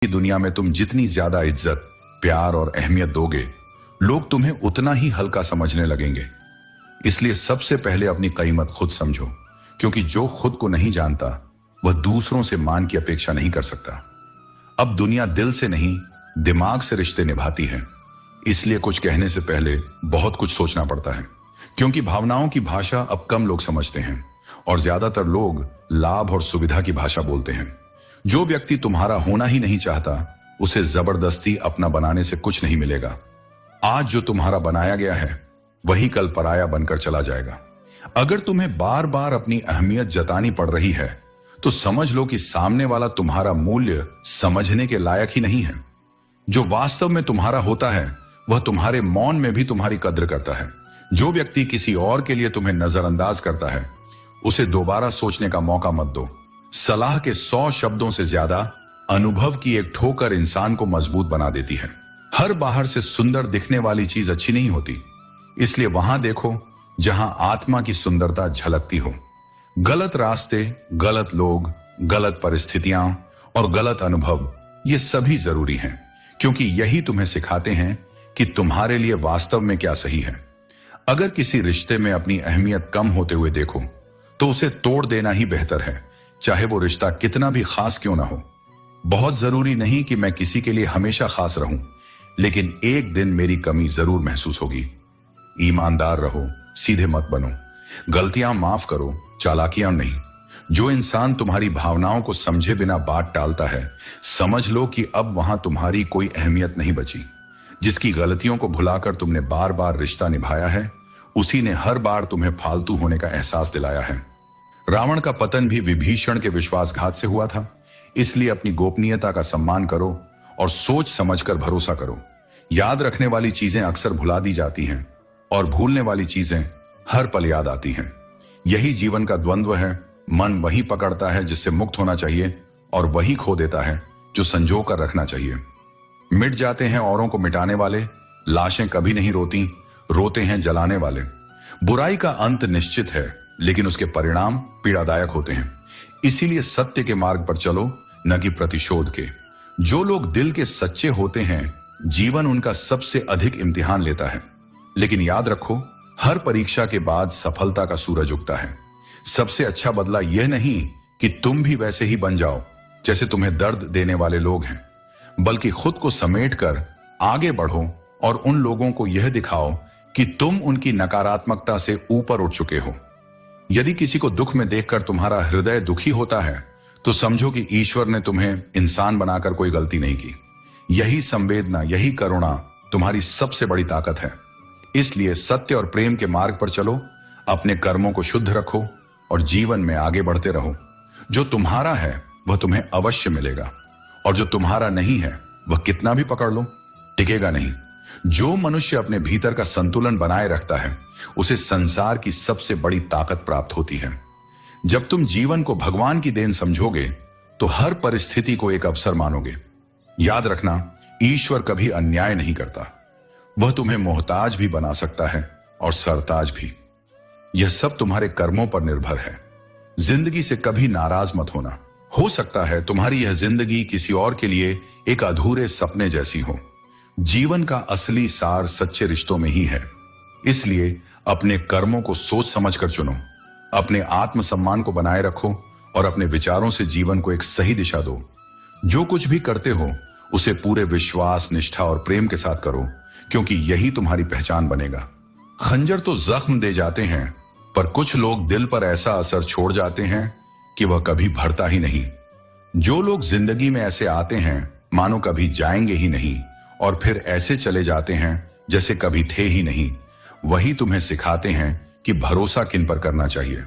की दुनिया में तुम जितनी ज्यादा इज्जत, प्यार और अहमियत दोगे, लोग तुम्हें उतना ही हल्का समझने लगेंगे। इसलिए सबसे पहले अपनी कीमत खुद समझो, क्योंकि जो खुद को नहीं जानता वह दूसरों से मान की अपेक्षा नहीं कर सकता। अब दुनिया दिल से नहीं, दिमाग से रिश्ते निभाती है, इसलिए कुछ कहने से पहले बहुत कुछ सोचना पड़ता है, क्योंकि भावनाओं की भाषा अब कम लोग समझते हैं और ज्यादातर लोग लाभ और सुविधा की भाषा बोलते हैं। जो व्यक्ति तुम्हारा होना ही नहीं चाहता, उसे जबरदस्ती अपना बनाने से कुछ नहीं मिलेगा। आज जो तुम्हारा बनाया गया है वही कल पराया बनकर चला जाएगा। अगर तुम्हें बार बार अपनी अहमियत जतानी पड़ रही है तो समझ लो कि सामने वाला तुम्हारा मूल्य समझने के लायक ही नहीं है। जो वास्तव में तुम्हारा होता है वह तुम्हारे मौन में भी तुम्हारी कद्र करता है। जो व्यक्ति किसी और के लिए तुम्हें नजरअंदाज करता है, उसे दोबारा सोचने का मौका मत दो। सलाह के 100 शब्दों से ज्यादा अनुभव की एक ठोकर इंसान को मजबूत बना देती है। हर बाहर से सुंदर दिखने वाली चीज अच्छी नहीं होती, इसलिए वहां देखो जहां आत्मा की सुंदरता झलकती हो। गलत रास्ते, गलत लोग, गलत परिस्थितियां और गलत अनुभव, ये सभी जरूरी हैं, क्योंकि यही तुम्हें सिखाते हैं कि तुम्हारे लिए वास्तव में क्या सही है। अगर किसी रिश्ते में अपनी अहमियत कम होते हुए देखो तो उसे तोड़ देना ही बेहतर है, चाहे वो रिश्ता कितना भी खास क्यों ना हो। बहुत जरूरी नहीं कि मैं किसी के लिए हमेशा खास रहूं, लेकिन एक दिन मेरी कमी जरूर महसूस होगी। ईमानदार रहो, सीधे मत बनो, गलतियां माफ करो, चालाकियां नहीं। जो इंसान तुम्हारी भावनाओं को समझे बिना बात टालता है, समझ लो कि अब वहां तुम्हारी कोई अहमियत नहीं बची। जिसकी गलतियों को भुलाकर तुमने बार बार रिश्ता निभाया है, उसी ने हर बार तुम्हें फालतू होने का एहसास दिलाया है। रावण का पतन भी विभीषण के विश्वासघात से हुआ था। इसलिए अपनी गोपनीयता का सम्मान करो और सोच समझकर भरोसा करो। याद रखने वाली चीजें अक्सर भुला दी जाती हैं और भूलने वाली चीजें हर पल याद आती हैं। यही जीवन का द्वंद्व है। मन वही पकड़ता है जिससे मुक्त होना चाहिए और वही खो देता है जो संजो कर रखना चाहिए। मिट जाते हैं औरों को मिटाने वाले, लाशें कभी नहीं रोती, रोते हैं जलाने वाले। बुराई का अंत निश्चित है, लेकिन उसके परिणाम पीड़ादायक होते हैं। इसीलिए सत्य के मार्ग पर चलो, न कि प्रतिशोध के। जो लोग दिल के सच्चे होते हैं, जीवन उनका सबसे अधिक इम्तिहान लेता है। लेकिन याद रखो, हर परीक्षा के बाद सफलता का सूरज उगता है। सबसे अच्छा बदला यह नहीं कि तुम भी वैसे ही बन जाओ जैसे तुम्हें दर्द देने वाले लोग हैं, बल्कि खुद को समेटकर आगे बढ़ो और उन लोगों को यह दिखाओ कि तुम उनकी नकारात्मकता से ऊपर उठ चुके हो। यदि किसी को दुख में देखकर तुम्हारा हृदय दुखी होता है, तो समझो कि ईश्वर ने तुम्हें इंसान बनाकर कोई गलती नहीं की। यही संवेदना, यही करुणा तुम्हारी सबसे बड़ी ताकत है। इसलिए सत्य और प्रेम के मार्ग पर चलो, अपने कर्मों को शुद्ध रखो और जीवन में आगे बढ़ते रहो। जो तुम्हारा है वह तुम्हें अवश्य मिलेगा, और जो तुम्हारा नहीं है वह कितना भी पकड़ लो, टिकेगा नहीं। जो मनुष्य अपने भीतर का संतुलन बनाए रखता है, उसे संसार की सबसे बड़ी ताकत प्राप्त होती है। जब तुम जीवन को भगवान की देन समझोगे तो हर परिस्थिति को एक अवसर मानोगे। याद रखना, ईश्वर कभी अन्याय नहीं करता। वह तुम्हें मोहताज भी बना सकता है और सरताज भी। यह सब तुम्हारे कर्मों पर निर्भर है। जिंदगी से कभी नाराज मत होना। हो सकता है तुम्हारी यह जिंदगी किसी और के लिए एक अधूरे सपने जैसी हो। जीवन का असली सार सच्चे रिश्तों में ही है। इसलिए अपने कर्मों को सोच समझकर चुनो, अपने आत्मसम्मान को बनाए रखो और अपने विचारों से जीवन को एक सही दिशा दो। जो कुछ भी करते हो उसे पूरे विश्वास, निष्ठा और प्रेम के साथ करो, क्योंकि यही तुम्हारी पहचान बनेगा। खंजर तो जख्म दे जाते हैं, पर कुछ लोग दिल पर ऐसा असर छोड़ जाते हैं कि वह कभी भरता ही नहीं। जो लोग जिंदगी में ऐसे आते हैं मानो कभी जाएंगे ही नहीं, और फिर ऐसे चले जाते हैं जैसे कभी थे ही नहीं, वही तुम्हें सिखाते हैं कि भरोसा किन पर करना चाहिए।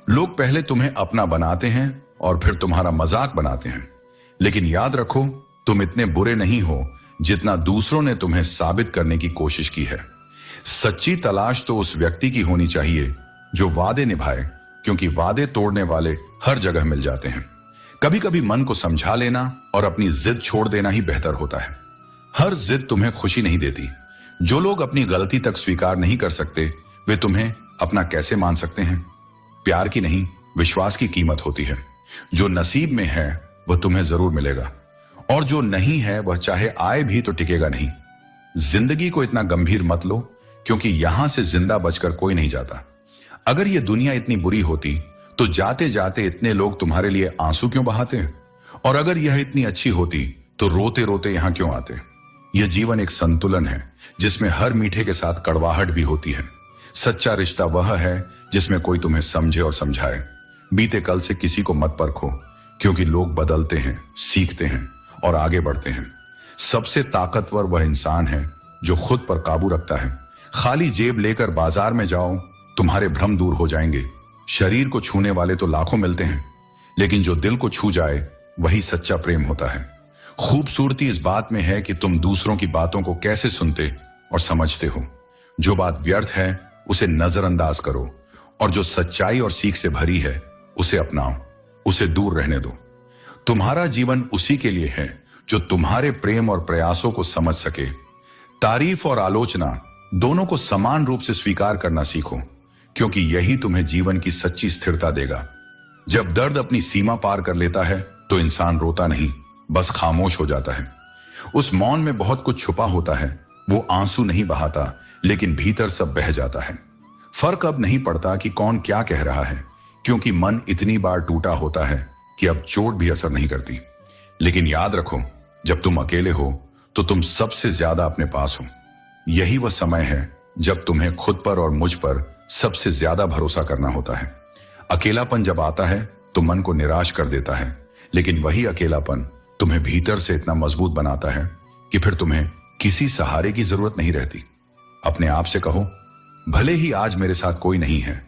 लोग पहले तुम्हें अपना बनाते हैं और फिर तुम्हारा मजाक बनाते हैं, लेकिन याद रखो, तुम इतने बुरे नहीं हो जितना दूसरों ने तुम्हें साबित करने की कोशिश की है। सच्ची तलाश तो उस व्यक्ति की होनी चाहिए जो वादे निभाए, क्योंकि वादे तोड़ने वाले हर जगह मिल जाते हैं। कभी कभी मन को समझा लेना और अपनी जिद छोड़ देना ही बेहतर होता है। हर जिद तुम्हें खुशी नहीं देती। जो लोग अपनी गलती तक स्वीकार नहीं कर सकते, वे तुम्हें अपना कैसे मान सकते हैं? प्यार की नहीं, विश्वास की कीमत होती है। जो नसीब में है वह तुम्हें जरूर मिलेगा, और जो नहीं है वह चाहे आए भी तो टिकेगा नहीं। जिंदगी को इतना गंभीर मत लो, क्योंकि यहां से जिंदा बचकर कोई नहीं जाता। अगर यह दुनिया इतनी बुरी होती तो जाते जाते इतने लोग तुम्हारे लिए आंसू क्यों बहाते? और अगर यह इतनी अच्छी होती तो रोते रोते यहां क्यों आते? यह जीवन एक संतुलन है जिसमें हर मीठे के साथ कड़वाहट भी होती है। सच्चा रिश्ता वह है जिसमें कोई तुम्हें समझे और समझाए। बीते कल से किसी को मत परखो, क्योंकि लोग बदलते हैं, सीखते हैं और आगे बढ़ते हैं। सबसे ताकतवर वह इंसान है जो खुद पर काबू रखता है। खाली जेब लेकर बाजार में जाओ, तुम्हारे भ्रम दूर हो जाएंगे। शरीर को छूने वाले तो लाखों मिलते हैं, लेकिन जो दिल को छू जाए वही सच्चा प्रेम होता है। खूबसूरती इस बात में है कि तुम दूसरों की बातों को कैसे सुनते और समझते हो। जो बात व्यर्थ है उसे नजरअंदाज करो, और जो सच्चाई और सीख से भरी है उसे अपनाओ, उसे दूर रहने दो। तुम्हारा जीवन उसी के लिए है जो तुम्हारे प्रेम और प्रयासों को समझ सके। तारीफ और आलोचना दोनों को समान रूप से स्वीकार करना सीखो, क्योंकि यही तुम्हें जीवन की सच्ची स्थिरता देगा। जब दर्द अपनी सीमा पार कर लेता है तो इंसान रोता नहीं, बस खामोश हो जाता है। उस मौन में बहुत कुछ छुपा होता है। वो आंसू नहीं बहाता, लेकिन भीतर सब बह जाता है। फर्क अब नहीं पड़ता कि कौन क्या कह रहा है, क्योंकि मन इतनी बार टूटा होता है कि अब चोट भी असर नहीं करती। लेकिन याद रखो, जब तुम अकेले हो तो तुम सबसे ज्यादा अपने पास हो। यही वह समय है जब तुम्हें खुद पर और मुझ पर सबसे ज्यादा भरोसा करना होता है। अकेलापन जब आता है तो मन को निराश कर देता है, लेकिन वही अकेलापन तुम्हें भीतर से इतना मजबूत बनाता है कि फिर तुम्हें किसी सहारे की जरूरत नहीं रहती। अपने आप से कहो, भले ही आज मेरे साथ कोई नहीं है,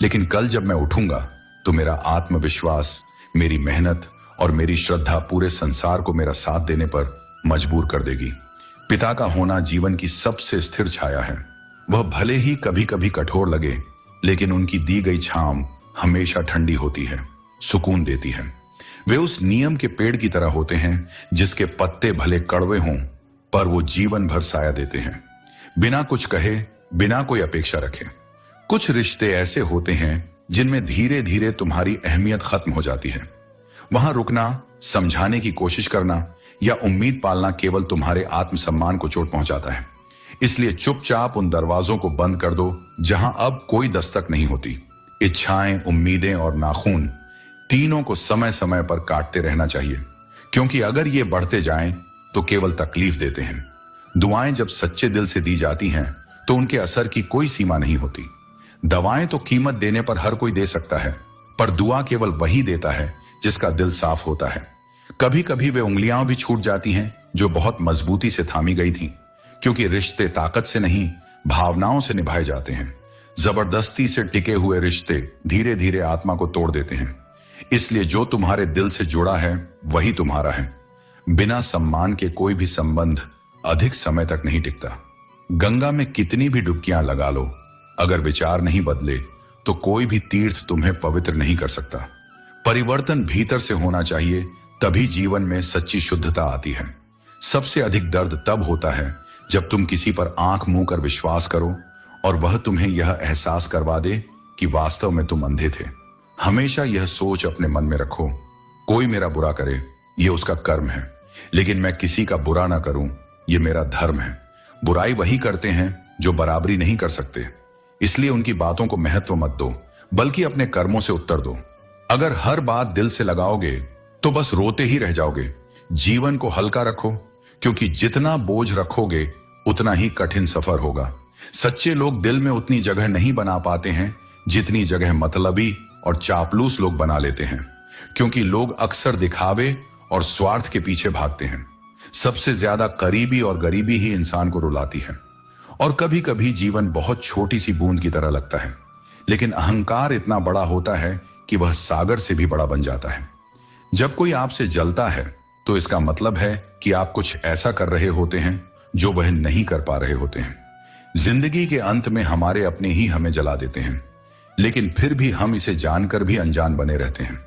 लेकिन कल जब मैं उठूंगा तो मेरा आत्मविश्वास, मेरी मेहनत और मेरी श्रद्धा पूरे संसार को मेरा साथ देने पर मजबूर कर देगी। पिता का होना जीवन की सबसे स्थिर छाया है। वह भले ही कभी कभी कठोर लगे, लेकिन उनकी दी गई छांव हमेशा ठंडी होती है, सुकून देती है। वे उस नियम के पेड़ की तरह होते हैं जिसके पत्ते भले कड़वे हों, पर वो जीवन भर साया देते हैं, बिना कुछ कहे, बिना कोई अपेक्षा रखे। कुछ रिश्ते ऐसे होते हैं जिनमें धीरे धीरे तुम्हारी अहमियत खत्म हो जाती है। वहां रुकना, समझाने की कोशिश करना या उम्मीद पालना केवल तुम्हारे आत्मसम्मान को चोट पहुंचाता है। इसलिए चुपचाप उन दरवाजों को बंद कर दो जहां अब कोई दस्तक नहीं होती। इच्छाएं, उम्मीदें और नाखून तीनों को समय समय पर काटते रहना चाहिए, क्योंकि अगर ये बढ़ते जाएं तो केवल तकलीफ देते हैं। दुआएं जब सच्चे दिल से दी जाती हैं तो उनके असर की कोई सीमा नहीं होती। दवाएं तो कीमत देने पर हर कोई दे सकता है, पर दुआ केवल वही देता है जिसका दिल साफ होता है। कभी कभी वे उंगलियां भी छूट जाती हैं जो बहुत मजबूती से थामी गई थीं, क्योंकि रिश्ते ताकत से नहीं, भावनाओं से निभाए जाते हैं। जबरदस्ती से टिके हुए रिश्ते धीरे धीरे आत्मा को तोड़ देते हैं। इसलिए जो तुम्हारे दिल से जुड़ा है वही तुम्हारा है। बिना सम्मान के कोई भी संबंध अधिक समय तक नहीं टिकता। गंगा में कितनी भी डुबकियां लगा लो, अगर विचार नहीं बदले तो कोई भी तीर्थ तुम्हें पवित्र नहीं कर सकता। परिवर्तन भीतर से होना चाहिए, तभी जीवन में सच्ची शुद्धता आती है। सबसे अधिक दर्द तब होता है जब तुम किसी पर आंख मूंद कर विश्वास करो और वह तुम्हें यह एहसास करवा दे कि वास्तव में तुम अंधे थे। हमेशा यह सोच अपने मन में रखो, कोई मेरा बुरा करे यह उसका कर्म है, लेकिन मैं किसी का बुरा ना करूं यह मेरा धर्म है। बुराई वही करते हैं जो बराबरी नहीं कर सकते, इसलिए उनकी बातों को महत्व मत दो, बल्कि अपने कर्मों से उत्तर दो। अगर हर बात दिल से लगाओगे तो बस रोते ही रह जाओगे। जीवन को हल्का रखो, क्योंकि जितना बोझ रखोगे उतना ही कठिन सफर होगा। सच्चे लोग दिल में उतनी जगह नहीं बना पाते हैं जितनी जगह मतलबी और चापलूस लोग बना लेते हैं, क्योंकि लोग अक्सर दिखावे और स्वार्थ के पीछे भागते हैं। सबसे ज्यादा करीबी और गरीबी ही इंसान को रुलाती है। और कभी कभी जीवन बहुत छोटी सी बूंद की तरह लगता है, लेकिन अहंकार इतना बड़ा होता है कि वह सागर से भी बड़ा बन जाता है। जब कोई आपसे जलता है तो इसका मतलब है कि आप कुछ ऐसा कर रहे होते हैं जो वह नहीं कर पा रहे होते हैं। जिंदगी के अंत में हमारे अपने ही हमें जला देते हैं, लेकिन फिर भी हम इसे जानकर भी अनजान बने रहते हैं।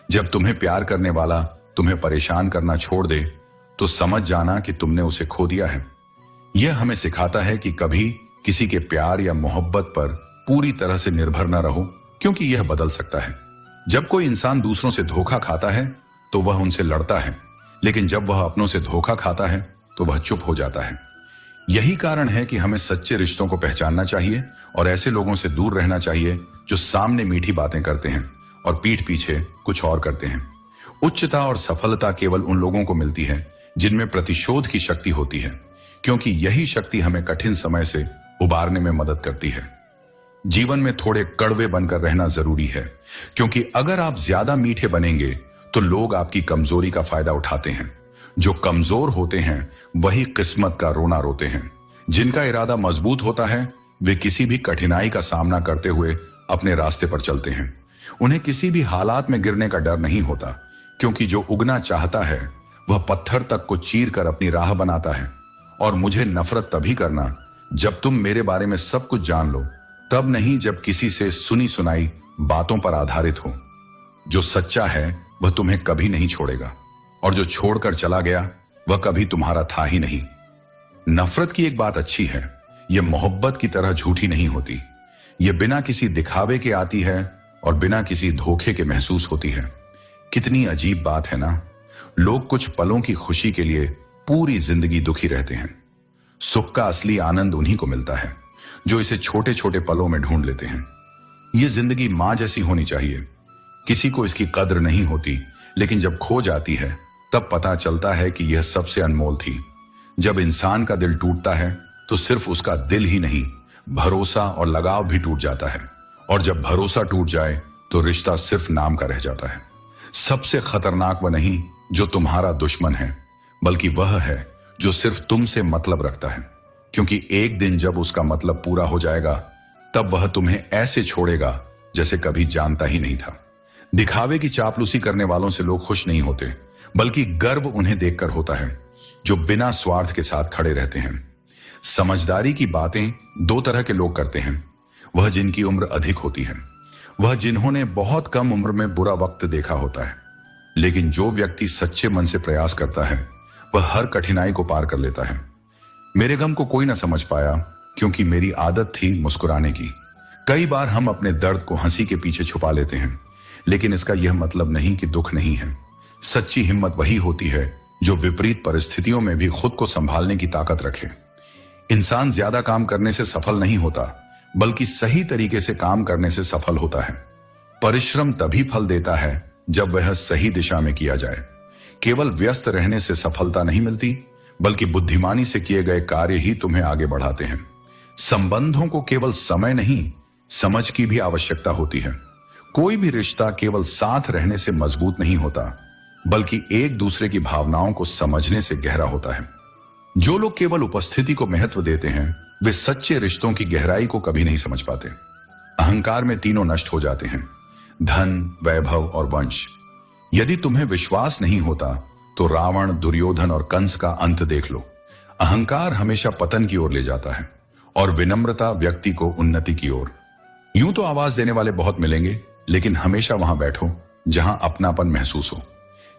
जब तुम्हें प्यार करने वाला तुम्हें परेशान करना छोड़ दे तो समझ जाना कि तुमने उसे खो दिया है। यह हमें सिखाता है कि कभी किसी के प्यार या मोहब्बत पर पूरी तरह से निर्भर न रहो, क्योंकि यह बदल सकता है। जब कोई इंसान दूसरों से धोखा खाता है तो वह उनसे लड़ता है, लेकिन जब वह अपनों से धोखा खाता है तो वह चुप हो जाता है। यही कारण है कि हमें सच्चे रिश्तों को पहचानना चाहिए और ऐसे लोगों से दूर रहना चाहिए जो सामने मीठी बातें करते हैं और पीठ पीछे कुछ और करते हैं। उच्चता और सफलता केवल उन लोगों को मिलती है जिनमें प्रतिशोध की शक्ति होती है, क्योंकि यही शक्ति हमें कठिन समय से उबारने में मदद करती है। जीवन में थोड़े कड़वे बनकर रहना जरूरी है, क्योंकि अगर आप ज्यादा मीठे बनेंगे तो लोग आपकी कमजोरी का फायदा उठाते हैं। जो कमजोर होते हैं वही किस्मत का रोना रोते हैं। जिनका इरादा मजबूत होता है वे किसी भी कठिनाई का सामना करते हुए अपने रास्ते पर चलते हैं। उन्हें किसी भी हालात में गिरने का डर नहीं होता, क्योंकि जो उगना चाहता है वह पत्थर तक को चीर कर अपनी राह बनाता है। और मुझे नफरत तभी करना जब तुम मेरे बारे में सब कुछ जान लो, तब नहीं जब किसी से सुनी सुनाई बातों पर आधारित हो। जो सच्चा है वह तुम्हें कभी नहीं छोड़ेगा, और जो छोड़कर चला गया वह कभी तुम्हारा था ही नहीं। नफरत की एक बात अच्छी है, यह मोहब्बत की तरह झूठी नहीं होती। यह बिना किसी दिखावे के आती है और बिना किसी धोखे के महसूस होती है। कितनी अजीब बात है ना, लोग कुछ पलों की खुशी के लिए पूरी जिंदगी दुखी रहते हैं। सुख का असली आनंद उन्हीं को मिलता है जो इसे छोटे छोटे पलों में ढूंढ लेते हैं। यह जिंदगी मां जैसी होनी चाहिए। किसी को इसकी कद्र नहीं होती, लेकिन जब खो जाती है तब पता चलता है कि यह सबसे अनमोल थी। जब इंसान का दिल टूटता है तो सिर्फ उसका दिल ही नहीं, भरोसा और लगाव भी टूट जाता है। और जब भरोसा टूट जाए तो रिश्ता सिर्फ नाम का रह जाता है। सबसे खतरनाक वह नहीं जो तुम्हारा दुश्मन है, बल्कि वह है जो सिर्फ तुमसे मतलब रखता है, क्योंकि एक दिन जब उसका मतलब पूरा हो जाएगा तब वह तुम्हें ऐसे छोड़ेगा जैसे कभी जानता ही नहीं था। दिखावे की चापलूसी करने वालों से लोग खुश नहीं होते, बल्कि गर्व उन्हें देखकर होता है जो बिना स्वार्थ के साथ खड़े रहते हैं। समझदारी की बातें दो तरह के लोग करते हैं, वह जिनकी उम्र अधिक होती है, वह जिन्होंने बहुत कम उम्र में बुरा वक्त देखा होता है। लेकिन जो व्यक्ति सच्चे मन से प्रयास करता है वह हर कठिनाई को पार कर लेता है। मेरे गम को कोई ना समझ पाया, क्योंकि मेरी आदत थी मुस्कुराने की। कई बार हम अपने दर्द को हंसी के पीछे छुपा लेते हैं, लेकिन इसका यह मतलब नहीं कि दुख नहीं है। सच्ची हिम्मत वही होती है जो विपरीत परिस्थितियों में भी खुद को संभालने की ताकत रखे। इंसान ज्यादा काम करने से सफल नहीं होता, बल्कि सही तरीके से काम करने से सफल होता है। परिश्रम तभी फल देता है जब वह सही दिशा में किया जाए। केवल व्यस्त रहने से सफलता नहीं मिलती, बल्कि बुद्धिमानी से किए गए कार्य ही तुम्हें आगे बढ़ाते हैं। संबंधों को केवल समय नहीं, समझ की भी आवश्यकता होती है। कोई भी रिश्ता केवल साथ रहने से मजबूत नहीं होता, बल्कि एक दूसरे की भावनाओं को समझने से गहरा होता है। जो लोग केवल उपस्थिति को महत्व देते हैं वे सच्चे रिश्तों की गहराई को कभी नहीं समझ पाते। अहंकार में तीनों नष्ट हो जाते हैं, धन, वैभव और वंश। यदि तुम्हें विश्वास नहीं होता तो रावण, दुर्योधन और कंस का अंत देख लो। अहंकार हमेशा पतन की ओर ले जाता है और विनम्रता व्यक्ति को उन्नति की ओर। यूं तो आवाज देने वाले बहुत मिलेंगे, लेकिन हमेशा वहां बैठो जहां अपनापन महसूस हो।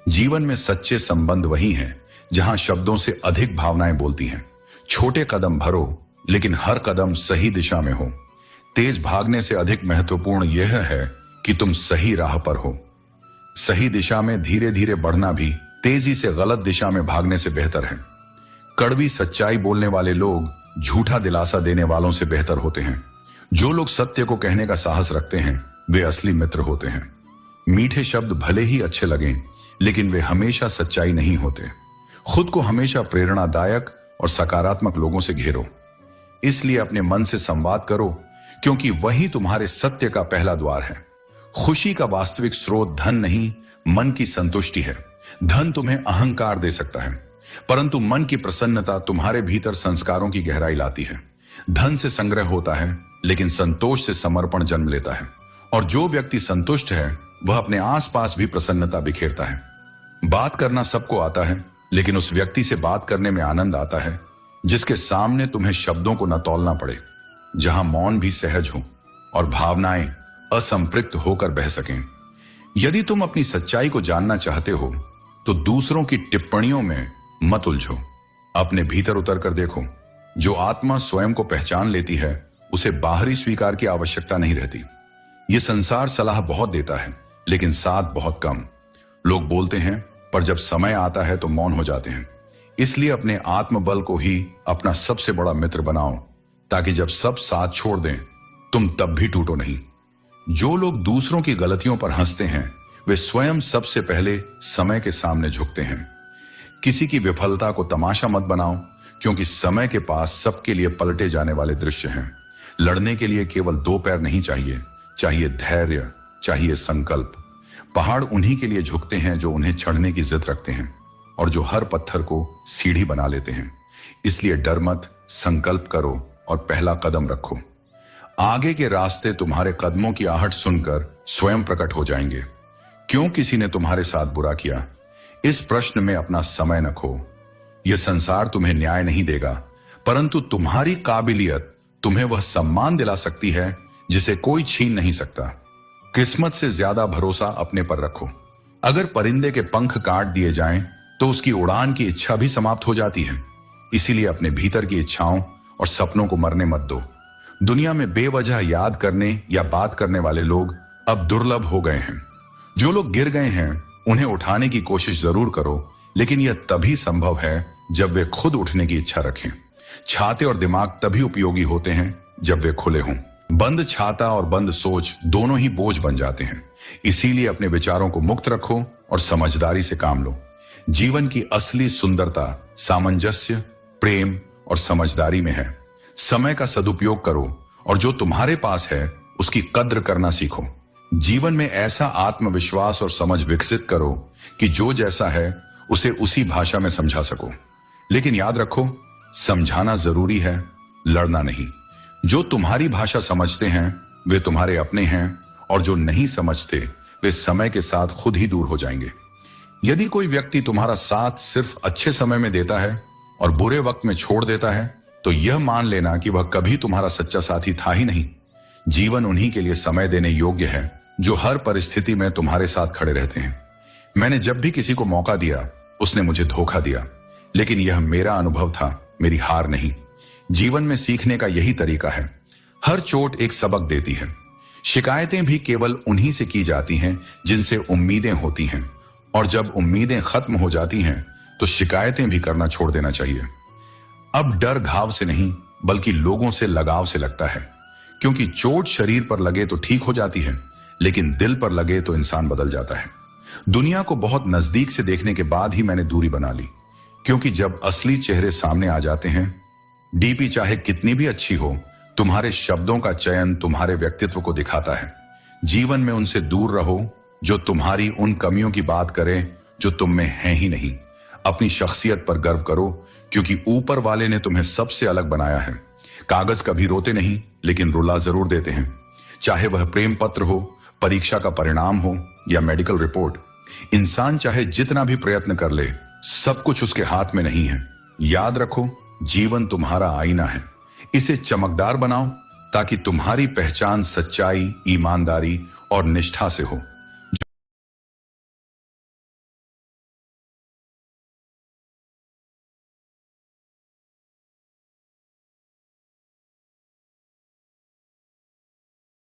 जीवन में सच्चे संबंध वही हैं जहां शब्दों से अधिक भावनाएं बोलती हैं। छोटे कदम भरो, लेकिन हर कदम सही दिशा में हो। तेज भागने से अधिक महत्वपूर्ण यह है कि तुम सही राह पर हो। सही दिशा में धीरे धीरे बढ़ना भी तेजी से गलत दिशा में भागने से बेहतर है। कड़वी सच्चाई बोलने वाले लोग झूठा दिलासा देने वालों से बेहतर होते हैं। जो लोग सत्य को कहने का साहस रखते हैं वे असली मित्र होते हैं। मीठे शब्द भले ही अच्छे लगें, लेकिन वे हमेशा सच्चाई नहीं होते। खुद को हमेशा प्रेरणादायक और सकारात्मक लोगों से घेरो। इसलिए अपने मन से संवाद करो, क्योंकि वही तुम्हारे सत्य का पहला द्वार है। खुशी का वास्तविक स्रोत धन नहीं, मन की संतुष्टि है। धन तुम्हें अहंकार दे सकता है, परंतु मन की प्रसन्नता तुम्हारे भीतर संस्कारों की गहराई लाती है। धन से संग्रह होता है, लेकिन संतोष से समर्पण जन्म लेता है। और जो व्यक्ति संतुष्ट है वह अपने आसपास भी प्रसन्नता बिखेरता है। बात करना सबको आता है, लेकिन उस व्यक्ति से बात करने में आनंद आता है जिसके सामने तुम्हें शब्दों को न तौलना पड़े, जहां मौन भी सहज हो और भावनाएं असंपृक्त होकर बह सकें। यदि तुम अपनी सच्चाई को जानना चाहते हो तो दूसरों की टिप्पणियों में मत उलझो, अपने भीतर उतर कर देखो। जो आत्मा स्वयं को पहचान लेती है उसे बाहरी स्वीकार की आवश्यकता नहीं रहती। यह संसार सलाह बहुत देता है, लेकिन साथ बहुत कम। लोग बोलते हैं पर जब समय आता है तो मौन हो जाते हैं। इसलिए अपने आत्मबल को ही अपना सबसे बड़ा मित्र बनाओ, ताकि जब सब साथ छोड़ दें तुम तब भी टूटो नहीं। जो लोग दूसरों की गलतियों पर हंसते हैं वे स्वयं सबसे पहले समय के सामने झुकते हैं। किसी की विफलता को तमाशा मत बनाओ, क्योंकि समय के पास सबके लिए पलटे जाने वाले दृश्य हैं। लड़ने के लिए केवल 2 पैर नहीं चाहिए, चाहिए धैर्य, चाहिए संकल्प। पहाड़ उन्हीं के लिए झुकते हैं जो उन्हें चढ़ने की जिद रखते हैं और जो हर पत्थर को सीढ़ी बना लेते हैं। इसलिए डर मत, संकल्प करो और पहला कदम रखो। आगे के रास्ते तुम्हारे कदमों की आहट सुनकर स्वयं प्रकट हो जाएंगे। क्यों किसी ने तुम्हारे साथ बुरा किया, इस प्रश्न में अपना समय न खो। यह संसार तुम्हें न्याय नहीं देगा, परंतु तुम्हारी काबिलियत तुम्हें वह सम्मान दिला सकती है जिसे कोई छीन नहीं सकता। किस्मत से ज्यादा भरोसा अपने पर रखो। अगर परिंदे के पंख काट दिए जाएं, तो उसकी उड़ान की इच्छा भी समाप्त हो जाती है। इसीलिए अपने भीतर की इच्छाओं और सपनों को मरने मत दो। दुनिया में बेवजह याद करने या बात करने वाले लोग अब दुर्लभ हो गए हैं। जो लोग गिर गए हैं उन्हें उठाने की कोशिश जरूर करो, लेकिन यह तभी संभव है जब वे खुद उठने की इच्छा रखें। छाते और दिमाग तभी उपयोगी होते हैं जब वे खुले हों। बंद छाता और बंद सोच दोनों ही बोझ बन जाते हैं। इसीलिए अपने विचारों को मुक्त रखो और समझदारी से काम लो। जीवन की असली सुंदरता सामंजस्य, प्रेम और समझदारी में है। समय का सदुपयोग करो और जो तुम्हारे पास है उसकी कद्र करना सीखो। जीवन में ऐसा आत्मविश्वास और समझ विकसित करो कि जो जैसा है उसे उसी भाषा में समझा सको। लेकिन याद रखो, समझाना जरूरी है, लड़ना नहीं। जो तुम्हारी भाषा समझते हैं वे तुम्हारे अपने हैं, और जो नहीं समझते वे समय के साथ खुद ही दूर हो जाएंगे। यदि कोई व्यक्ति तुम्हारा साथ सिर्फ अच्छे समय में देता है और बुरे वक्त में छोड़ देता है, तो यह मान लेना कि वह कभी तुम्हारा सच्चा साथी था ही नहीं। जीवन उन्हीं के लिए समय देने योग्य है जो हर परिस्थिति में तुम्हारे साथ खड़े रहते हैं। मैंने जब भी किसी को मौका दिया उसने मुझे धोखा दिया, लेकिन यह मेरा अनुभव था, मेरी हार नहीं। जीवन में सीखने का यही तरीका है। हर चोट एक सबक देती है। शिकायतें भी केवल उन्हीं से की जाती हैं जिनसे उम्मीदें होती हैं, और जब उम्मीदें खत्म हो जाती हैं तो शिकायतें भी करना छोड़ देना चाहिए। अब डर घाव से नहीं बल्कि लोगों से लगाव से लगता है, क्योंकि चोट शरीर पर लगे तो ठीक हो जाती है, लेकिन दिल पर लगे तो इंसान बदल जाता है। दुनिया को बहुत नजदीक से देखने के बाद ही मैंने दूरी बना ली, क्योंकि जब असली चेहरे सामने आ जाते हैं, डीपी चाहे कितनी भी अच्छी हो, तुम्हारे शब्दों का चयन तुम्हारे व्यक्तित्व को दिखाता है। जीवन में उनसे दूर रहो जो तुम्हारी उन कमियों की बात करें जो तुम में हैं ही नहीं। अपनी शख्सियत पर गर्व करो, क्योंकि ऊपर वाले ने तुम्हें सबसे अलग बनाया है। कागज कभी रोते नहीं, लेकिन रुला जरूर देते हैं। चाहे वह प्रेम पत्र हो, परीक्षा का परिणाम हो या मेडिकल रिपोर्ट। इंसान चाहे जितना भी प्रयत्न कर ले, सब कुछ उसके हाथ में नहीं है। याद रखो, जीवन तुम्हारा आईना है। इसे चमकदार बनाओ ताकि तुम्हारी पहचान सच्चाई, ईमानदारी और निष्ठा से हो।